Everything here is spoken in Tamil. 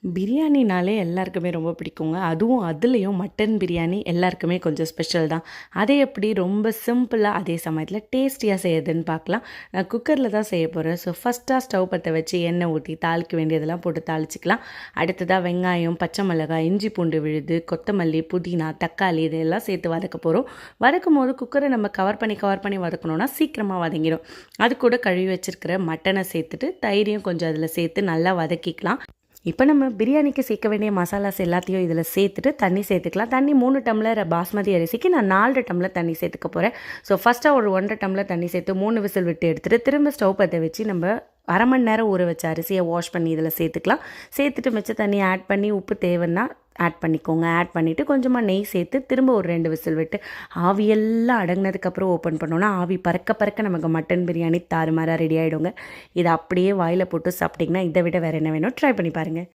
பிரியாணினாலே எல்லாருக்குமே ரொம்ப பிடிக்குங்க. அதுவும் அதுலேயும் மட்டன் பிரியாணி எல்லாருக்குமே கொஞ்சம் ஸ்பெஷல் தான். அதை எப்படி ரொம்ப சிம்பிளாக அதே சமயத்தில் டேஸ்டியாக செய்யுதுன்னு பார்க்கலாம். நான் குக்கரில் தான் செய்ய போகிறேன். ஸோ ஃபஸ்ட்டாக ஸ்டவ் பற்ற வச்சு எண்ணெய் ஊற்றி தாளிக்க வேண்டியதெல்லாம் போட்டு தாளிச்சிக்கலாம். அடுத்ததாக வெங்காயம், பச்சை மிளகாய், இஞ்சி பூண்டு விழுது, கொத்தமல்லி, புதினா, தக்காளி இதெல்லாம் சேர்த்து வதக்க போகிறோம். வதக்கும் போது குக்கரை நம்ம கவர் பண்ணி வதக்கணுன்னா சீக்கிரமாக வதங்கிடும். அது கூட கழுவி வச்சுருக்கிற மட்டனை சேர்த்துட்டு தயிரையும் கொஞ்சம் அதில் சேர்த்து நல்லா வதக்கிக்கலாம். இப்போ நம்ம பிரியாணிக்கு சேர்க்க வேண்டிய மசாலாஸ் எல்லாத்தையும் இதில் சேர்த்துட்டு தண்ணி சேர்த்துக்கலாம். தண்ணி 3 டம்ளர் பாஸ்மதி அரிசிக்கு நான் 4 டம்ளர் தண்ணி சேர்த்துக்க போகிறேன். ஸோ ஃபஸ்ட்டாக ஒரு 1.5 டம்ளர் தண்ணி சேர்த்து 3 விசில் விட்டு எடுத்துகிட்டு திரும்ப ஸ்டவ் பற்ற வச்சு நம்ம அரை மணி நேரம் ஊற வச்ச அரிசியை வாஷ் பண்ணி இதில் சேர்த்துக்கலாம். சேர்த்துட்டு மிச்ச தண்ணியை ஆட் பண்ணி உப்பு தேவைன்னா ஆட் பண்ணிக்கோங்க. ஆட் பண்ணிவிட்டு கொஞ்சமாக நெய் சேர்த்து திரும்ப ஒரு 2 விசில் விட்டு ஆவியெல்லாம் அடங்கினதுக்கப்புறம் ஓப்பன் பண்ணோன்னா ஆவி பறக்க நமக்கு மட்டன் பிரியாணி தாறுமாறாக ரெடி ஆகிடுங்க. இதை அப்படியே வாயில் போட்டு சாப்பிட்டிங்கன்னா இதை விட வேறு என்ன வேணும் ட்ரை பண்ணி பாருங்கள்.